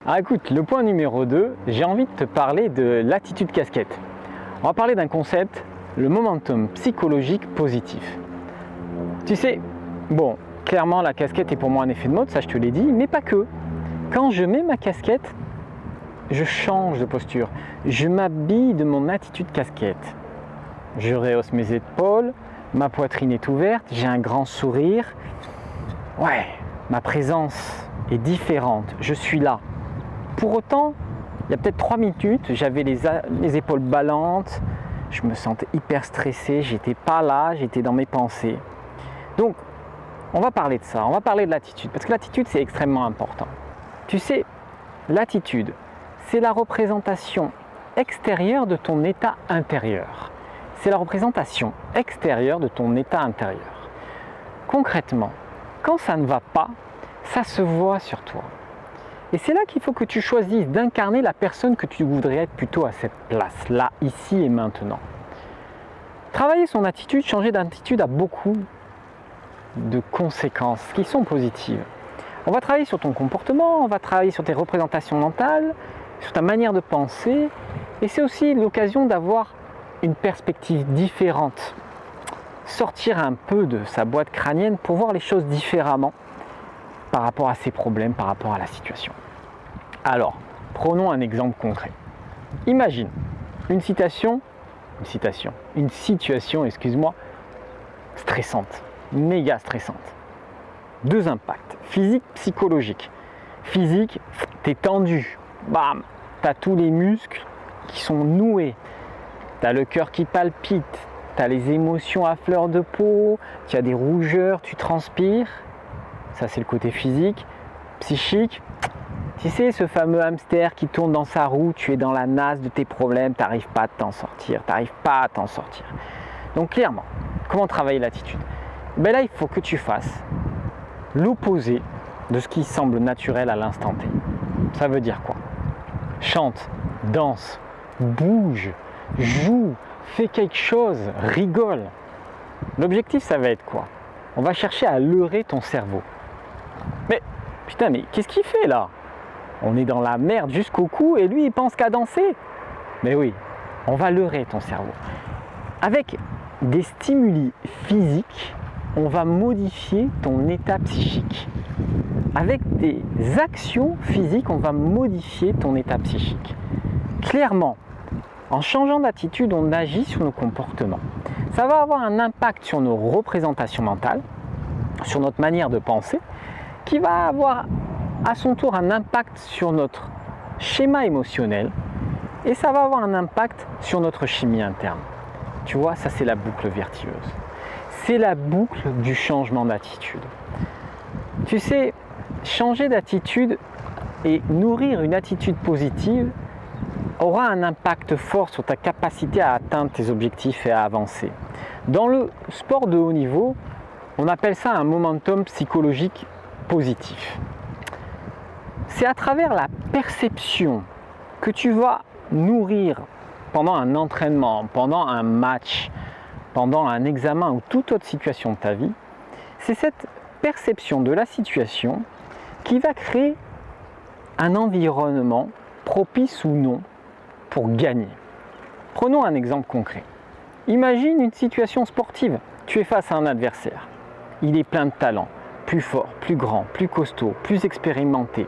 Ah écoute, le point numéro 2, j'ai envie de te parler de l'attitude casquette. On va parler d'un concept, le momentum psychologique positif. Tu sais, bon, clairement la casquette est pour moi un effet de mode, ça je te l'ai dit, mais pas que. Quand je mets ma casquette, je change de posture, je m'habille de mon attitude casquette. Je rehausse mes épaules, ma poitrine est ouverte, j'ai un grand sourire. Ouais, ma présence est différente, je suis là. Pour autant, il y a peut-être 3 minutes, j'avais les épaules ballantes, je me sentais hyper stressé, j'étais pas là, j'étais dans mes pensées. Donc, on va parler de ça, on va parler de l'attitude, parce que l'attitude c'est extrêmement important. Tu sais, l'attitude, c'est la représentation extérieure de ton état intérieur. C'est la représentation extérieure de ton état intérieur. Concrètement, quand ça ne va pas, ça se voit sur toi. Et c'est là qu'il faut que tu choisisses d'incarner la personne que tu voudrais être plutôt à cette place, là, ici et maintenant. Travailler son attitude, changer d'attitude a beaucoup de conséquences qui sont positives. On va travailler sur ton comportement, on va travailler sur tes représentations mentales, sur ta manière de penser, et c'est aussi l'occasion d'avoir une perspective différente. Sortir un peu de sa boîte crânienne pour voir les choses différemment par rapport à ses problèmes, par rapport à la situation. Alors, prenons un exemple concret. Imagine une situation, excuse-moi, stressante, méga stressante. 2 impacts, physique, psychologique. Physique, t'es tendu, bam, t'as tous les muscles qui sont noués, t'as le cœur qui palpite, t'as les émotions à fleur de peau, tu as des rougeurs, tu transpires. Ça c'est le côté physique. Psychique, tu sais ce fameux hamster qui tourne dans sa roue, tu es dans la nasse de tes problèmes, tu n'arrives pas à t'en sortir, Donc clairement, comment travailler l'attitude? Ben là il faut que tu fasses l'opposé de ce qui semble naturel à l'instant T. Ça veut dire quoi? Chante, danse, bouge, joue, fais quelque chose, rigole. L'objectif ça va être quoi? On va chercher à leurrer ton cerveau. Mais putain, mais qu'est-ce qu'il fait là? On est dans la merde jusqu'au cou et lui il pense qu'à danser. Mais oui, on va leurrer ton cerveau. Avec des stimuli physiques, on va modifier ton état psychique. Avec des actions physiques, on va modifier ton état psychique. Clairement, en changeant d'attitude, on agit sur nos comportements. Ça va avoir un impact sur nos représentations mentales, sur notre manière de penser, qui va avoir à son tour un impact sur notre schéma émotionnel et ça va avoir un impact sur notre chimie interne. Tu vois, ça c'est la boucle vertueuse. C'est la boucle du changement d'attitude. Tu sais, changer d'attitude et nourrir une attitude positive aura un impact fort sur ta capacité à atteindre tes objectifs et à avancer. Dans le sport de haut niveau, on appelle ça un momentum psychologique positif. C'est à travers la perception que tu vas nourrir pendant un entraînement, pendant un match, pendant un examen ou toute autre situation de ta vie. C'est cette perception de la situation qui va créer un environnement propice ou non pour gagner. Prenons un exemple concret. Imagine une situation sportive. Tu es face à un adversaire. Il est plein de talent, plus fort, plus grand, plus costaud, plus expérimenté.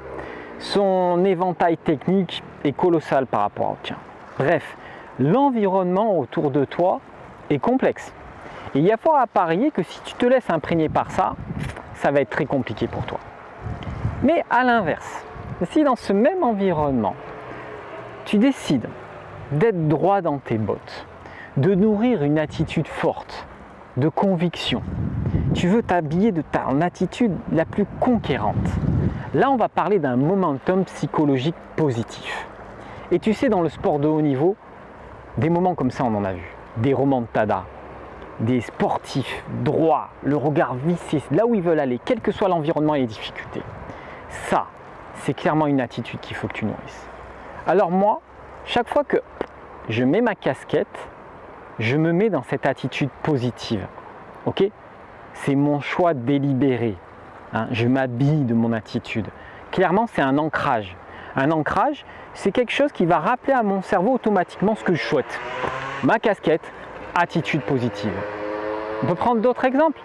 Son éventail technique est colossal par rapport au tien. Bref, l'environnement autour de toi est complexe. Et il y a fort à parier que si tu te laisses imprégner par ça, ça va être très compliqué pour toi. Mais à l'inverse, si dans ce même environnement, tu décides d'être droit dans tes bottes, de nourrir une attitude forte, de conviction, tu veux t'habiller de ta attitude la plus conquérante. Là, on va parler d'un momentum psychologique positif. Et tu sais, dans le sport de haut niveau, des moments comme ça, on en a vu. Des remontadas, des sportifs droits, le regard vissé, là où ils veulent aller, quel que soit l'environnement et les difficultés. Ça, c'est clairement une attitude qu'il faut que tu nourrisses. Alors moi, chaque fois que je mets ma casquette, je me mets dans cette attitude positive. Ok? C'est mon choix délibéré. Je m'habille de mon attitude. Clairement, c'est un ancrage. Un ancrage, c'est quelque chose qui va rappeler à mon cerveau automatiquement ce que je souhaite. Ma casquette, attitude positive. On peut prendre d'autres exemples.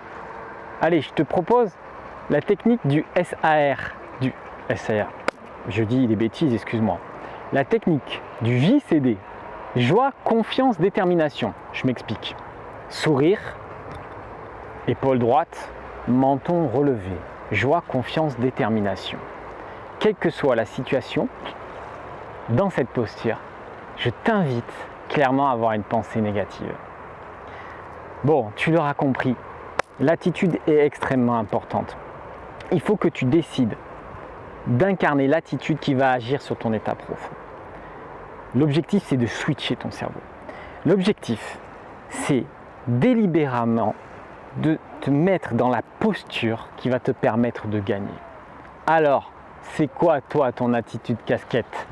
Allez, je te propose la technique du SAR. Je dis des bêtises, excuse-moi. La technique du JCD. Joie, confiance, détermination. Je m'explique. Sourire, épaule droite, menton relevé. Joie, confiance, détermination. Quelle que soit la situation, dans cette posture, je t'invite clairement à avoir une pensée négative. Bon, tu l'auras compris, l'attitude est extrêmement importante. Il faut que tu décides d'incarner l'attitude qui va agir sur ton état profond. L'objectif, c'est de switcher ton cerveau. L'objectif, c'est délibérément de te mettre dans la posture qui va te permettre de gagner. Alors, c'est quoi toi ton attitude casquette ?